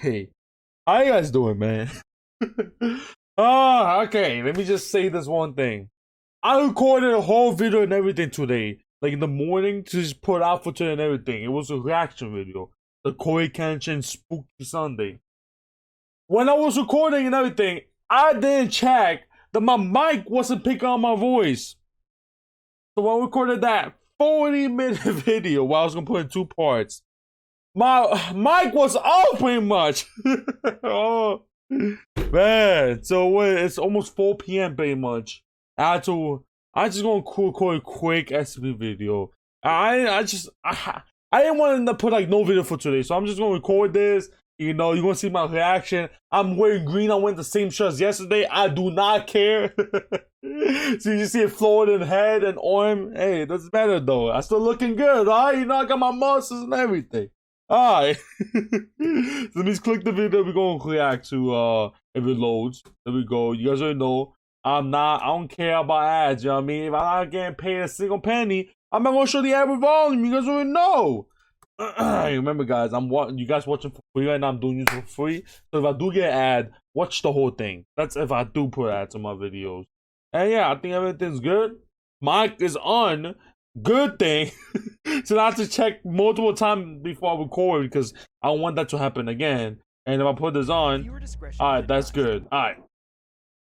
Hey, how you guys doing, man? Oh, okay. Let me just say this one thing. I recorded a whole video and everything today, like in the morning, to just put out for today and everything. It was a reaction video, the Koi Kenshin Spooky Sunday. When I was recording and everything, I didn't check that my mic wasn't picking up my voice. So I recorded that 40-minute video where I was gonna put in 2 parts. My mic was off pretty much. Oh man, so it's almost 4 p.m. pretty much. I just gonna record a quick SCP video. I didn't want to put like no video for today, so I'm just gonna record this. You know, you're gonna see my reaction. I'm wearing green. I went the same shirt as yesterday. I do not care. So you see it floating head and arm. Hey, it doesn't matter though. I still looking good, alright? You know, I got my muscles and everything. Alright. So let me click the video. We're gonna react to if it loads. There we go. You guys already know. I don't care about ads, you know what I mean? If I'm not getting paid a single penny, I'm not gonna show the ad with volume. You guys already know. Remember, guys, you guys watching for free right now. I'm doing this for free. So if I do get an ad, watch the whole thing. That's if I do put ads on my videos. And yeah, I think everything's good. Mic is on. Good thing. So I have to check multiple times before I record because I don't want that to happen again. And if I put this on, alright, that's good. Alright.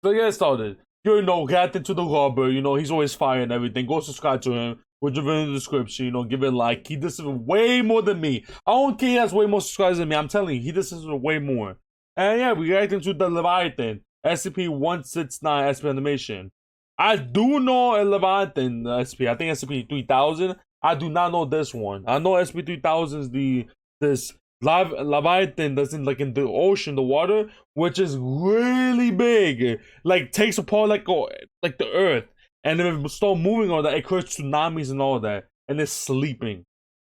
So get started. You know, get into the rubber. You know, he's always fire and everything. Go subscribe to him. We'll drop it in the description. You know, give it a like. He does it way more than me. I don't care he has way more subscribers than me. I'm telling you, he does it way more. And yeah, we reacting to the Leviathan SCP-169 SP animation. I do know a Leviathan SP. I think SCP-3000. I do not know this one. I know SCP-3000 is this Leviathan that's in like in the ocean, the water, which is really big. Like takes apart like the earth. And then if it start moving on that, it creates tsunamis and all that. And it's sleeping.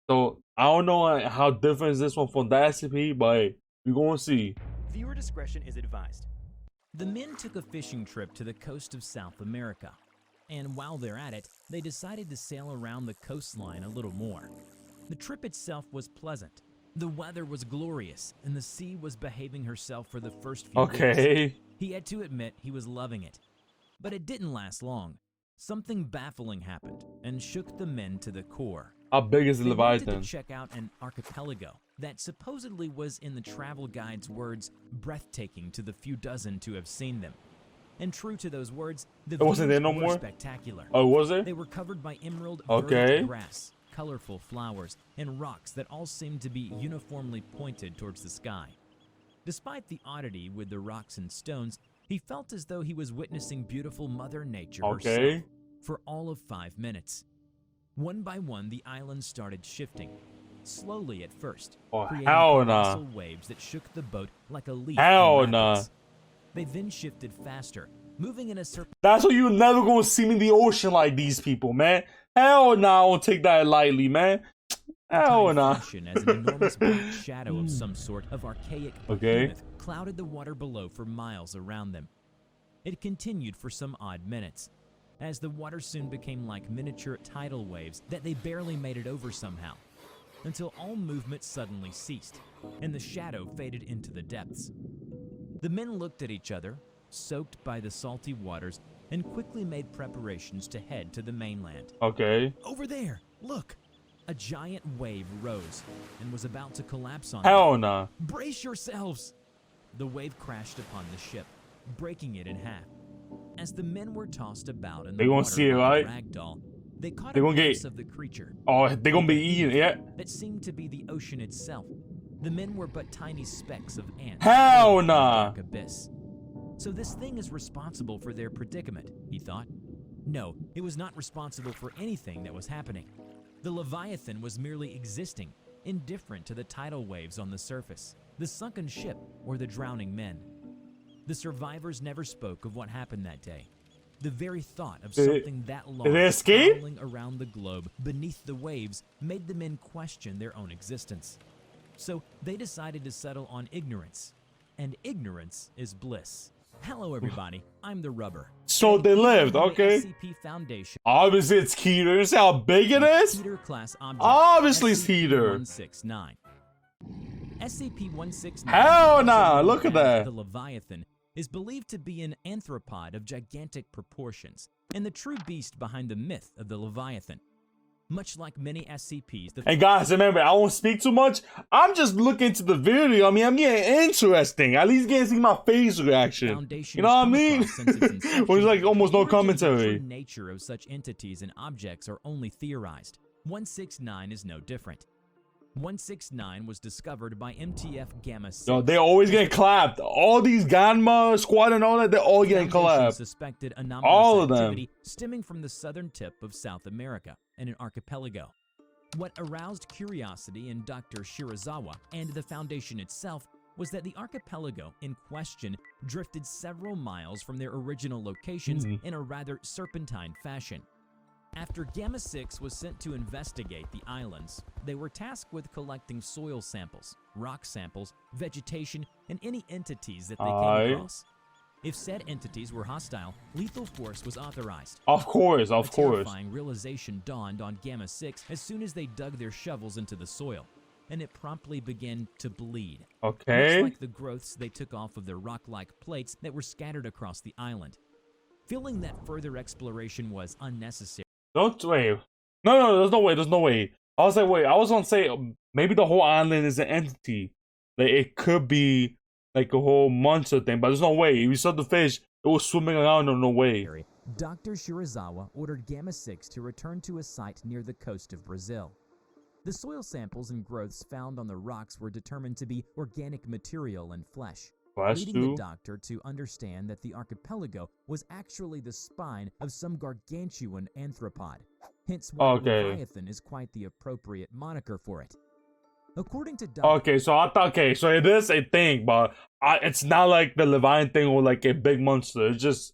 So I don't know how different is this one from the SCP, but hey, we're gonna see. Viewer discretion is advised. The men took a fishing trip to the coast of South America, and while they're at it, they decided to sail around the coastline a little more. The trip itself was pleasant. The weather was glorious, and the sea was behaving herself for the first few days. He had to admit he was loving it. But it didn't last long. Something baffling happened and shook the men to the core. How big is the Leviathan? They wanted to check out an archipelago that supposedly was, in the travel guide's words, breathtaking to the few dozen to have seen them. And true to those words, the views were spectacular. Oh, was it? They were covered by emerald verdant grass, colorful flowers, and rocks that all seemed to be uniformly pointed towards the sky. Despite the oddity with the rocks and stones, he felt as though he was witnessing beautiful Mother Nature herself for all of 5 minutes. One by one, the island started shifting, slowly at first, creating colossal waves that shook the boat like a leaf. They then shifted faster, moving in a circle. That's why you're never gonna see me in the ocean like these people, man. Hell no, I won't take that lightly, man. Hell no. As an enormous black shadow of some sort of archaic behemoth clouded the water below for miles around them. It continued for some odd minutes, as the water soon became like miniature tidal waves that they barely made it over somehow, until all movement suddenly ceased, and the shadow faded into the depths. The men looked at each other, soaked by the salty waters, and quickly made preparations to head to the mainland. Over there, look! A giant wave rose and was about to collapse on them. Brace yourselves! The wave crashed upon the ship, breaking it in half. As the men were tossed about in the water like a ragdoll, they caught a glimpse of the creature. They're gonna be eating it. That seemed to be the ocean itself. The men were but tiny specks of ants. In the dark abyss. So this thing is responsible for their predicament, he thought. No, it was not responsible for anything that was happening. The Leviathan was merely existing, indifferent to the tidal waves on the surface, the sunken ship, or the drowning men. The survivors never spoke of what happened that day. The very thought of something that large prowling around the globe beneath the waves made the men question their own existence. So they decided to settle on ignorance, and ignorance is bliss. Hello everybody, I'm the Rubber. So they lived, SCP Foundation. Obviously it's Heater. You see how big it is? Heater class object. Obviously it's Heater. 169. SCP-169, Hell also nah, known look at as that. the Leviathan, is believed to be an anthropod of gigantic proportions, and the true beast behind the myth of the Leviathan. Much like many SCPs, the And guys, remember, I won't speak too much. I'm just looking to the video. I mean, I'm getting interesting. At least getting to see my face reaction. Foundation You know what I has come mean? across since its inception, When there's like almost the no origins and commentary. true nature of such entities and objects are only theorized. 169 is no different. 169 was discovered by MTF Gamma 6. Yo, they're always getting clapped. All these Gamma squad and all that, they're all getting Foundation clapped. suspected anomalous All of them. activity stemming from the southern tip of South America and an archipelago. What aroused curiosity in Dr. Shirazawa and the Foundation itself was that the archipelago in question drifted several miles from their original locations in a rather serpentine fashion. After Gamma 6 was sent to investigate the islands, they were tasked with collecting soil samples, rock samples, vegetation, and any entities that they came across. If said entities were hostile, lethal force was authorized. Of course, of A course. terrifying realization dawned on Gamma 6 as soon as they dug their shovels into the soil, and it promptly began to bleed. Okay. Much like the growths they took off of their rock-like plates that were scattered across the island. Feeling that further exploration was unnecessary. Don't wait. No, there's no way. There's no way. I was like, wait. I was gonna say maybe the whole island is an entity. Like it could be like a whole monster thing, but there's no way. We saw the fish. It was swimming around. No way. Dr. Shirazawa ordered Gamma 6 to return to a site near the coast of Brazil. The soil samples and growths found on the rocks were determined to be organic material and flesh, leading the doctor to understand that the archipelago was actually the spine of some gargantuan anthropod. Hence why Leviathan is quite the appropriate moniker for it. According to Dr. Okay, so I thought, so it is a thing, but it's not like the Leviathan thing or like a big monster. It's just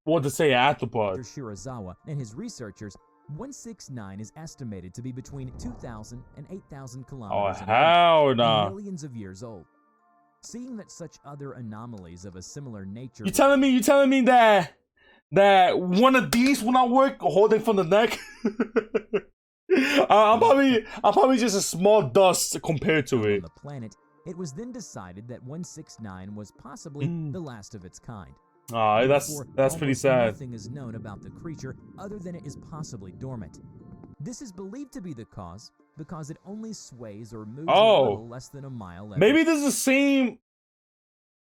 what to say, arthropod. Dr. Shirazawa and his researchers, 169 is estimated to be between 2,000 and 8,000 kilometers in hell nah. and millions of years old. Seeing that such other anomalies of a similar nature... You telling me that one of these will not work holding from the neck? I'm probably just a small dust compared to it. On the planet, it was then decided that 169 was possibly the last of its kind. That's pretty sad. Nothing is known about the creature other than it is possibly dormant. This is believed to be the cause because it only sways or moves a little less than a mile. Maybe this is the same.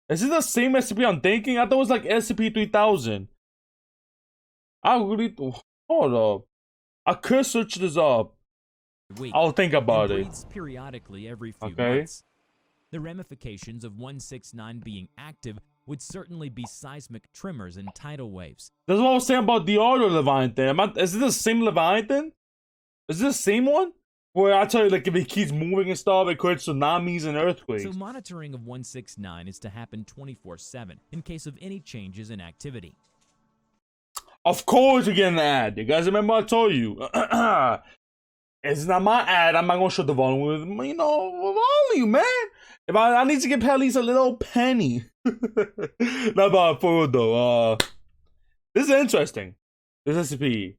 Is it the same SCP I'm thinking? I thought it was like SCP-3000. Hold up. I could search this up. I'll think about it. Breathes periodically every few months. The ramifications of 169 being active would certainly be seismic tremors and tidal waves. That's what I was saying about the other Leviathan. Is it the same Leviathan? Is it the same one? Where I tell you, like, if it keeps moving and stuff, it creates tsunamis and earthquakes. So monitoring of 169 is to happen 24/7 in case of any changes in activity. Of course you're getting an ad. You guys remember I told you. It's not my ad. I'm not going to show the volume with, volume, man. If I need to get paid at least a little penny. Not bad for real, though. This is interesting. This SCP.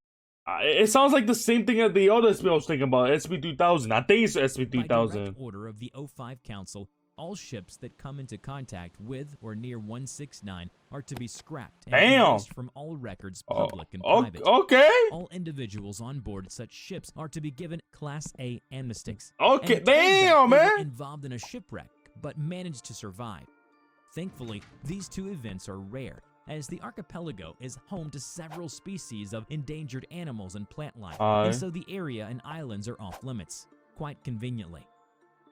It sounds like the same thing as the other SCP I was thinking about. SCP-3000. I think it's SCP-3000. By direct order of the O5 Council, all ships that come into contact with or near 169 are to be scrapped and erased from all records, public and private. Okay. All individuals on board such ships are to be given Class A amnestics. Okay, and damn, they were man. involved in a shipwreck, but managed to survive. Thankfully, these two events are rare, as the archipelago is home to several species of endangered animals and plant life, and so the area and islands are off limits, quite conveniently.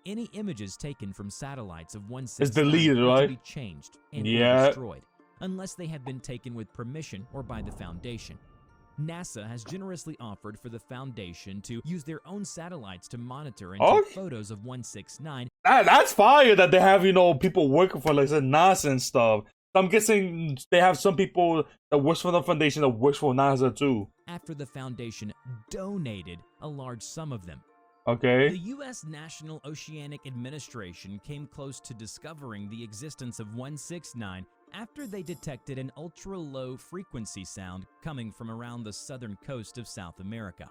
Any images taken from satellites of 169 is deleted, right? To be changed and destroyed, unless they have been taken with permission or by the Foundation. NASA has generously offered for the Foundation to use their own satellites to monitor and take photos of 169. That's fire that they have, people working for, like, NASA and stuff. I'm guessing they have some people that works for the Foundation that works for NASA too. After the Foundation donated a large sum of them. Okay. The U.S. National Oceanic Administration came close to discovering the existence of 169 after they detected an ultra-low frequency sound coming from around the southern coast of South America.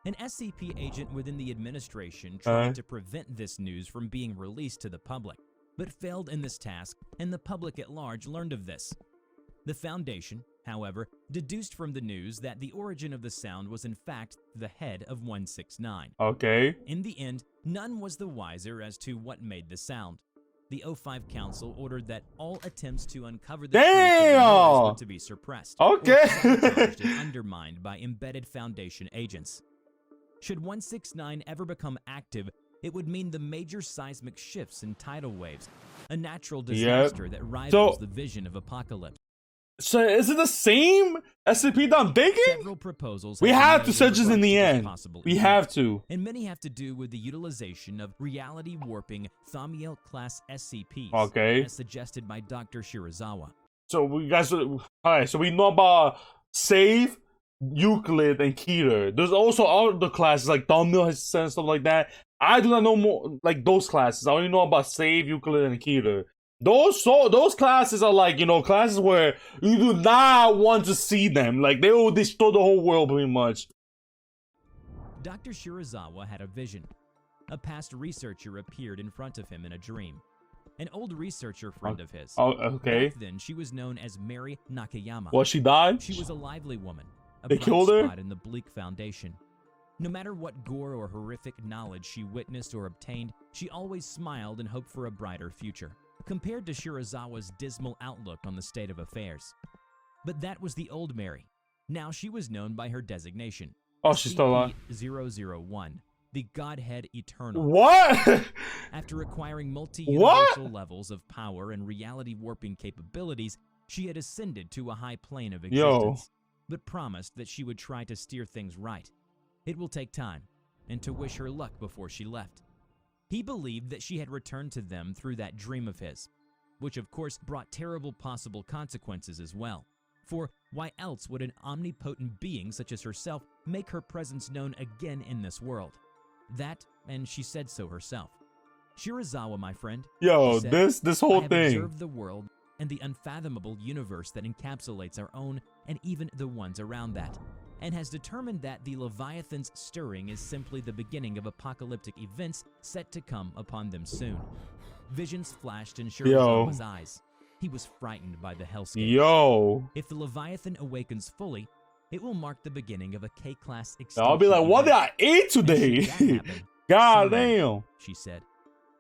An SCP agent within the administration tried to prevent this news from being released to the public, but failed in this task, and the public at large learned of this. The Foundation, however, deduced from the news that the origin of the sound was in fact the head of 169. Okay. In the end, none was the wiser as to what made the sound. The O5 Council ordered that all attempts to uncover the truth of the noise were to be suppressed, Okay. or sabotaged and undermined by embedded Foundation agents. Should 169 ever become active, it would mean the major seismic shifts and tidal waves, a natural disaster that rivals the vision of apocalypse. So is it the same SCP that I'm thinking? Several proposals We have to search this in the end. We have to. And many have to do with the utilization of reality warping Thamiel class SCPs, Okay. as suggested by Dr. Shirazawa. So we guys, alright. So we know about Save, Euclid, and Keter. There's also other classes like Thamiel and stuff like that. I do not know more like those classes. I only know about Save, Euclid, and Keter. Those classes are like, you know, classes where you do not want to see them. Like, they will destroy the whole world pretty much. Dr. Shirazawa had a vision. A past researcher appeared in front of him in a dream. An old researcher friend of his. Oh, okay. Back then, she was known as Mary Nakayama. Well, she died? She was a lively woman. They killed her? Spot in the Bleak Foundation. No matter what gore or horrific knowledge she witnessed or obtained, she always smiled and hoped for a brighter future, compared to Shirazawa's dismal outlook on the state of affairs. But that was the old Mary. Now she was known by her designation. Oh, she's still alive. 001, the Godhead Eternal. What? After acquiring multi-universal levels of power and reality warping capabilities, she had ascended to a high plane of existence, but promised that she would try to steer things right. It will take time, and to wish her luck before she left. He believed that she had returned to them through that dream of his, which of course brought terrible possible consequences as well. For why else would an omnipotent being such as herself make her presence known again in this world? That, and she said so herself. Shirazawa, my friend, Yo, said, this whole I have thing. observed the world and the unfathomable universe that encapsulates our own and even the ones around that, and has determined that the Leviathan's stirring is simply the beginning of apocalyptic events set to come upon them soon. Visions flashed in Shirazawa's eyes. He was frightened by the hellscape. Yo. If the Leviathan awakens fully, it will mark the beginning of a K-class extinction. I'll be like, what did I eat today? God damn. She said.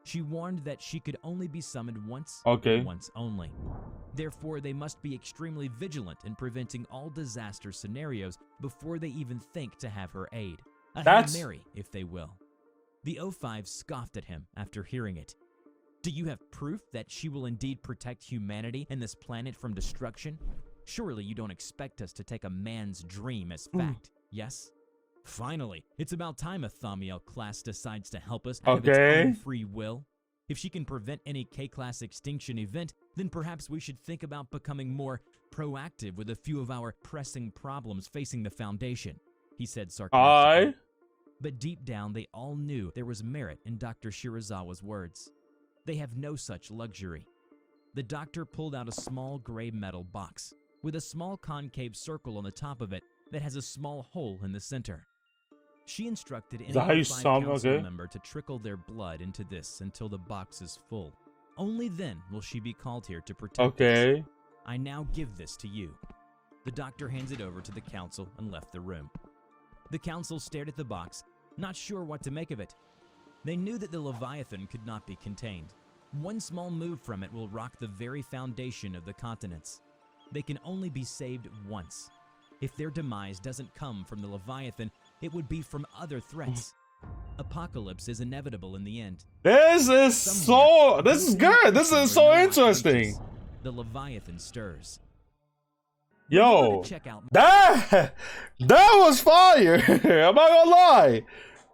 She warned that she could only be summoned once, once only. Therefore, they must be extremely vigilant in preventing all disaster scenarios before they even think to have her aid. A Hail Mary, if they will. The O5 scoffed at him after hearing it. Do you have proof that she will indeed protect humanity and this planet from destruction? Surely you don't expect us to take a man's dream as fact, yes? Finally, it's about time a Thamiel class decides to help us out of its own free will. If she can prevent any K-class extinction event, then perhaps we should think about becoming more proactive with a few of our pressing problems facing the Foundation, he said sarcastically. But deep down, they all knew there was merit in Dr. Shirazawa's words. They have no such luxury. The doctor pulled out a small gray metal box with a small concave circle on the top of it that has a small hole in the center. She instructed any council member to trickle their blood into this until the box is full. Only then will she be called here to protect us. I now give this to you. The doctor hands it over to the council and left the room. The council stared at the box, not sure what to make of it. They knew that the Leviathan could not be contained. One small move from it will rock the very foundation of the continents. They can only be saved once. If their demise doesn't come from the Leviathan, it would be from other threats. Apocalypse is inevitable in the end. This is good. This is so interesting. The Leviathan stirs. Yo, that was fire. I'm not gonna lie.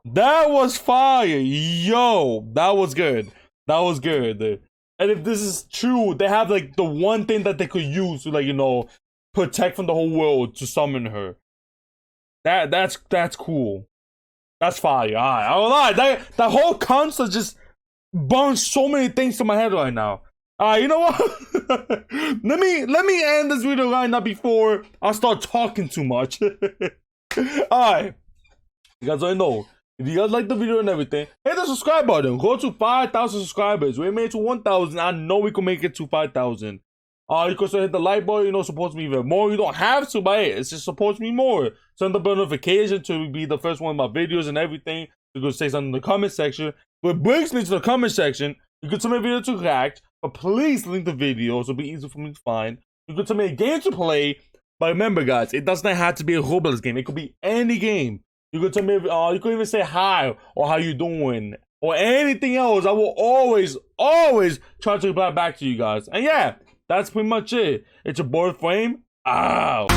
That was fire. Yo, that was good. That was good. And if this is true, they have like the one thing that they could use to, like, you know, protect from the whole world to summon her. That's cool. That's fire. Alright, I don't lie. That whole concept just burns so many things to my head right now. Alright, you know what? let me end this video right now before I start talking too much. Alright. You guys already know. If you guys like the video and everything, hit the subscribe button. Go to 5,000 subscribers. We made it to 1,000. I know we can make it to 5,000. You can also hit the like button. You know, supports me even more. You don't have to, but it just supports me more. Turn the bell notification to be the first one of my videos and everything. You can say something in the comment section. What brings me to the comment section, you can tell me a video to react, but please link the video so it'll be easy for me to find. You can tell me a game to play, but remember, guys, it does not have to be a Roblox game. It could be any game. You can tell me, you can even say hi or how you doing or anything else. I will always try to reply back to you guys. And yeah, that's pretty much it. It's your boy Frame. Out.